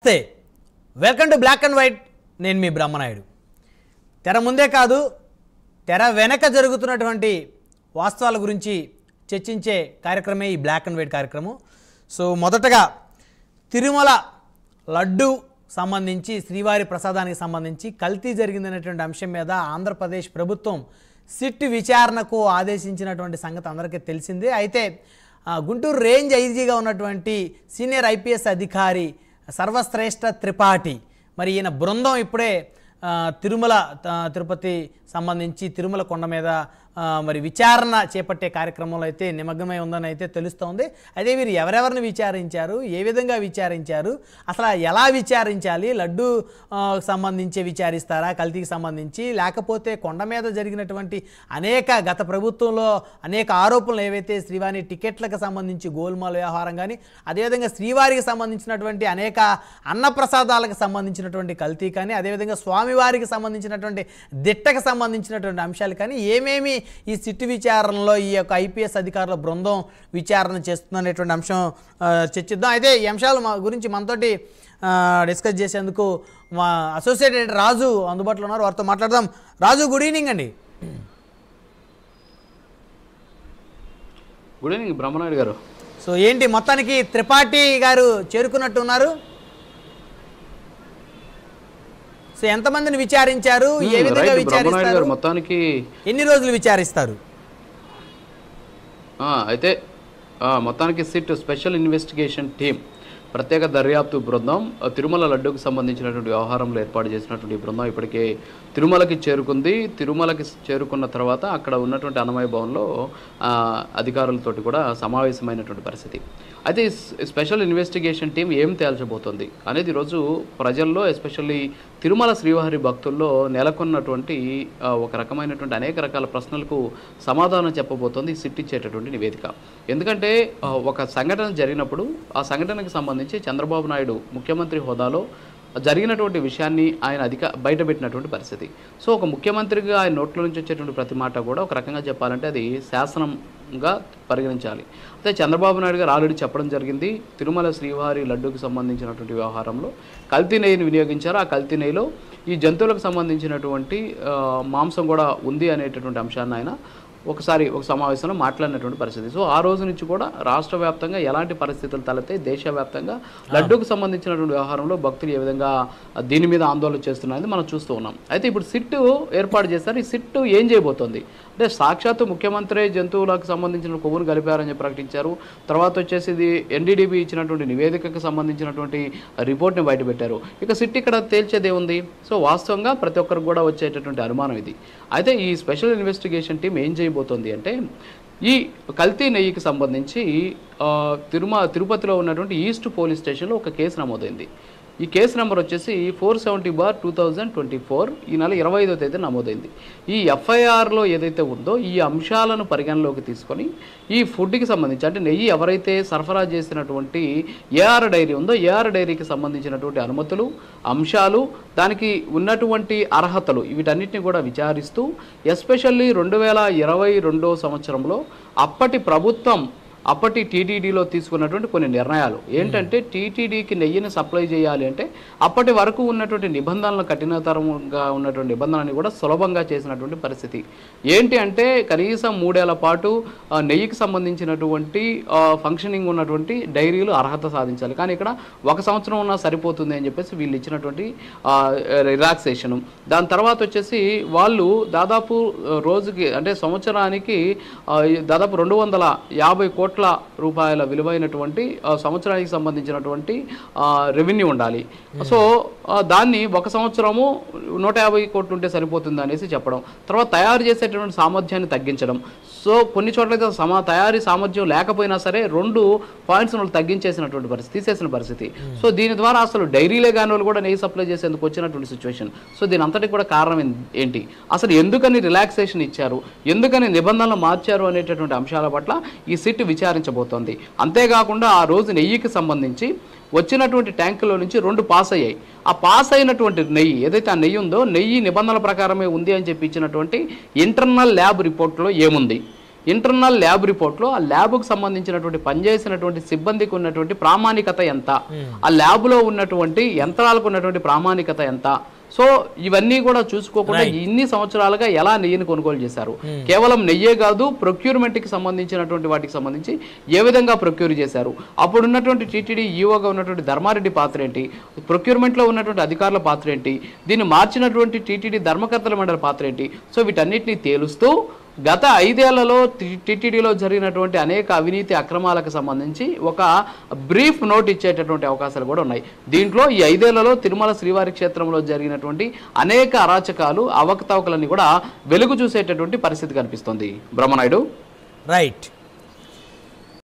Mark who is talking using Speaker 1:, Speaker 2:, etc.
Speaker 1: నమస్తే, welcome to black and white. నేను మీ బ్రహ్మనాయుడు. తెర ముందే కాదు, తెర వెనక జరుగుతున్నటువంటి వాస్తవాల గురించి చర్చించే కార్యక్రమే ఈ బ్లాక్ అండ్ వైట్ కార్యక్రమం. సో మొదటగా తిరుమల లడ్డు సంబంధించి, శ్రీవారి ప్రసాదానికి సంబంధించి కల్తీ జరిగిందనేటువంటి అంశం మీద ఆంధ్రప్రదేశ్ ప్రభుత్వం సిట్ విచారణకు ఆదేశించినటువంటి సంగతి అందరికీ తెలిసిందే. అయితే గుంటూరు రేంజ్ ఐజీగా ఉన్నటువంటి సీనియర్ ఐపీఎస్ అధికారి సర్వశ్రేష్ఠ త్రిపాఠి, మరి ఈయన బృందం ఇప్పుడే తిరుమల తిరుపతి సంబంధించి తిరుమల కొండ మీద మరి విచారణ చేపట్టే కార్యక్రమంలో అయితే నిమగ్నమై ఉందని అయితే తెలుస్తోంది. అయితే వీరు ఎవరెవరిని విచారించారు, ఏ విధంగా విచారించారు, అసలు ఎలా విచారించాలి, లడ్డు సంబంధించి విచారిస్తారా, కల్తీకి సంబంధించి, లేకపోతే కొండ మీద జరిగినటువంటి గత ప్రభుత్వంలో అనేక ఆరోపణలు ఏవైతే శ్రీవారి టికెట్లకు సంబంధించి గోల్మాల్ వ్యవహారం కానీ, అదేవిధంగా శ్రీవారికి సంబంధించినటువంటి అనేక అన్నప్రసాదాలకు సంబంధించినటువంటి కల్తీ కానీ, అదేవిధంగా స్వామివారికి సంబంధించినటువంటి దిట్టకు సంబంధించినటువంటి అంశాలు కానీ, ఏమేమి ఈ సిట్ విచారణలో ఈ యొక్క ఐపీఎస్ అధికారుల బృందం విచారణ చేస్తుందనేటువంటి అంశం చర్చిద్దాం. అయితే ఈ అంశాల గురించి మనతోటి డిస్కస్ చేసేందుకు మా అసోసియేట్ ఎడిటర్ రాజు అందుబాటులో ఉన్నారు, వారితో మాట్లాడదాం. రాజు, గుడ్ ఈవినింగ్ అండి.
Speaker 2: గుడ్ ఈవినింగ్ బ్రహ్మనాయుడు గారు.
Speaker 1: సో ఏంటి, మొత్తానికి త్రిపాఠి గారు చేరుకున్నట్టు ఉన్నారు. సో ఎంతమందిని విచారించారు, ఏ విధంగా విచారిస్తారు,
Speaker 2: మొత్తానికి
Speaker 1: ఎన్ని రోజులు విచారిస్తారు?
Speaker 2: అయితే మొత్తానికి సిట్ స్పెషల్ ఇన్వెస్టిగేషన్ టీమ్ ప్రత్యేక దర్యాప్తు బృందం తిరుమల లడ్డూకు సంబంధించినటువంటి వ్యవహారంలో ఏర్పాటు చేసినటువంటి బృందం ఇప్పటికే తిరుమలకి చేరుకుంది. తిరుమలకి చేరుకున్న తర్వాత అక్కడ ఉన్నటువంటి అన్నమయ భవన్లో అధికారులతోటి కూడా సమావేశమైనటువంటి పరిస్థితి. అయితే ఈ స్పెషల్ ఇన్వెస్టిగేషన్ టీం ఏం తేల్చబోతోంది అనేది ఈరోజు ప్రజల్లో, ఎస్పెషల్లీ తిరుమల శ్రీవారి భక్తుల్లో నెలకొన్నటువంటి ఒక రకమైనటువంటి అనేక రకాల ప్రశ్నలకు సమాధానం చెప్పబోతోంది ఈ సిట్ ఇచ్చేటటువంటి నివేదిక. ఎందుకంటే ఒక సంఘటన జరిగినప్పుడు ఆ సంఘటనకు సంబంధించి చంద్రబాబు నాయుడు ముఖ్యమంత్రి హోదాలో జరిగినటువంటి విషయాన్ని ఆయన బయటపెట్టినటువంటి పరిస్థితి. సో ఒక ముఖ్యమంత్రిగా ఆయన నోట్ల నుంచి వచ్చేటువంటి ప్రతి మాట కూడా ఒక రకంగా చెప్పాలంటే అది శాసనంగా పరిగణించాలి. అయితే చంద్రబాబు నాయుడు గారు ఆల్రెడీ చెప్పడం జరిగింది, తిరుమల శ్రీవారి లడ్డూకి సంబంధించినటువంటి వ్యవహారంలో కల్తీ నెయ్యిని వినియోగించారు, ఆ కల్తీ నెయ్యిలో ఈ జంతువులకు సంబంధించినటువంటి మాంసం కూడా ఉంది అనేటటువంటి అంశాన్ని ఆయన ఒక సమావేశంలో మాట్లాడినటువంటి పరిస్థితి. సో ఆ రోజు నుంచి కూడా రాష్ట్ర వ్యాప్తంగా ఎలాంటి పరిస్థితులు తలెత్తాయి, దేశవ్యాప్తంగా లడ్డూకు సంబంధించినటువంటి వ్యవహారంలో భక్తులు ఏ విధంగా దీని మీద ఆందోళన చేస్తున్నారని మనం చూస్తూ ఉన్నాం. అయితే ఇప్పుడు సిట్ ఏర్పాటు చేశారు. ఈ సిట్ ఏం చేయబోతోంది అంటే, సాక్షాత్తు ముఖ్యమంత్రి జంతువులకు సంబంధించిన కొవ్వును కలిపారని ప్రకటించారు. తర్వాత వచ్చేసి ఇది ఎన్డీడీబీ ఇచ్చినటువంటి నివేదికకు సంబంధించినటువంటి రిపోర్ట్ని బయటపెట్టారు. ఇక సిట్ ఇక్కడ తేల్చేదే ఉంది. సో వాస్తవంగా ప్రతి ఒక్కరికి కూడా వచ్చేటటువంటి అనుమానం ఇది. అయితే ఈ స్పెషల్ ఇన్వెస్టిగేషన్ టీం ఏం చేయబోతోంది అంటే, ఈ కల్తీ నెయ్యికి సంబంధించి తిరుపతిలో ఉన్నటువంటి ఈస్ట్ పోలీస్ స్టేషన్లో ఒక కేసు నమోదైంది. ఈ కేసు నెంబర్ వచ్చేసి 470/2024 ఈ నెల 25వ తేదీ నమోదైంది. ఈ ఎఫ్ఐఆర్లో ఏదైతే ఉందో ఈ అంశాలను పరిగణలోకి తీసుకొని ఈ ఫుడ్కి సంబంధించి, అంటే నెయ్యి ఎవరైతే సరఫరా చేసినటువంటి ఏఆర్ డైరీ ఉందో ఏఆర్ డైరీకి సంబంధించినటువంటి అనుమతులు, అంశాలు, దానికి ఉన్నటువంటి అర్హతలు, వీటన్నిటిని కూడా విచారిస్తూ ఎస్పెషల్లీ 2022 సంవత్సరంలో అప్పటి టీటీడీలో తీసుకున్నటువంటి కొన్ని నిర్ణయాలు ఏంటంటే, టీటీడీకి నెయ్యిని సప్లై చేయాలి అంటే అప్పటి వరకు ఉన్నటువంటి నిబంధనలు, కఠినతరంగా ఉన్నటువంటి నిబంధనని కూడా సులభంగా చేసినటువంటి పరిస్థితి. ఏంటి అంటే కనీసం 3 ఏళ్ల పాటు నెయ్యికి సంబంధించినటువంటి ఫంక్షనింగ్ ఉన్నటువంటి డైరీలు అర్హత సాధించాలి. కానీ ఇక్కడ 1 సంవత్సరం ఉన్నా సరిపోతుంది అని చెప్పేసి వీళ్ళు ఇచ్చినటువంటి రిలాక్సేషను. దాని తర్వాత వచ్చేసి వాళ్ళు దాదాపు రోజుకి, అంటే సంవత్సరానికి దాదాపు 250 కోట్ల రూపాయల విలువైనటువంటి సంవత్సరానికి సంబంధించినటువంటి రెవెన్యూ ఉండాలి. సో దాన్ని 1 సంవత్సరము 150 కోట్లు ఉంటే సరిపోతుంది అనేసి చెప్పడం. తర్వాత తయారు చేసేటటువంటి సామర్థ్యాన్ని తగ్గించడం. సో కొన్ని చోట్లయితే తయారీ సామర్థ్యం లేకపోయినా సరే 2 పాయింట్స్ తగ్గించేసినటువంటి పరిస్థితి, తీసేసిన పరిస్థితి. సో దీని ద్వారా అసలు డైరీలే కాని వాళ్ళు కూడా నెయ్యి సప్లై చేసేందుకు వచ్చినటువంటి సిచ్యువేషన్. సో దీని అంతటికి కూడా కారణం ఏంటి, అసలు ఎందుకని రిలాక్సేషన్ ఇచ్చారు, ఎందుకని నిబంధనలు మార్చారు అనేటటువంటి అంశాల పట్ల ఈ సిట్ విచారించబోతోంది. అంతేకాకుండా ఆ రోజు నెయ్యికి సంబంధించి వచ్చినటువంటి ట్యాంకులో నుంచి 2 పాస్ అయ్యాయి. ఆ పాస్ అయినటువంటి నెయ్యి ఏదైతే ఆ నెయ్యి ఉందో, నెయ్యి నిబంధనల ప్రకారమే ఉంది అని చెప్పి ఇచ్చినటువంటి ఇంటర్నల్ ల్యాబ్ రిపోర్ట్లో ఏముంది, ఇంటర్నల్ ల్యాబ్ రిపోర్ట్లో ఆ ల్యాబ్కు సంబంధించినటువంటి పనిచేసినటువంటి సిబ్బందికి ఉన్నటువంటి ప్రామాణికత ఎంత, ఆ ల్యాబ్లో ఉన్నటువంటి యంత్రాలకు ఉన్నటువంటి ప్రామాణికత ఎంత, సో ఇవన్నీ కూడా చూసుకోకుండా ఇన్ని సంవత్సరాలుగా ఎలా నెయ్యిని కొనుగోలు చేశారు, కేవలం నెయ్యే కాదు ప్రొక్యూర్మెంట్కి సంబంధించినటువంటి వాటికి సంబంధించి ఏ విధంగా ప్రొక్యూర్ చేశారు, అప్పుడు ఉన్నటువంటి టీటీడీ ఈఓగా ఉన్నటువంటి ధర్మారెడ్డి పాత్ర ఏంటి, ప్రొక్యూర్మెంట్లో ఉన్నటువంటి అధికారుల పాత్ర ఏంటి, దీన్ని మార్చినటువంటి టీటీడీ ధర్మకర్తల మండలి పాత్ర ఏంటి, సో వీటన్నిటిని తేలుస్తూ గత 5 ఏళ్లలో టీటీడీలో జరిగినటువంటి అనేక అవినీతి అక్రమాలకు సంబంధించి ఒక బ్రీఫ్ నోట్ ఇచ్చేటటువంటి అవకాశాలు కూడా ఉన్నాయి. దీంట్లో ఈ 5 ఏళ్లలో తిరుమల శ్రీవారి క్షేత్రంలో జరిగినటువంటి అనేక అరాచకాలు అవకతవకలన్నీ కూడా వెలుగు చూసేటటువంటి పరిస్థితి కనిపిస్తుంది. బ్రహ్మనాయుడు.
Speaker 1: రైట్.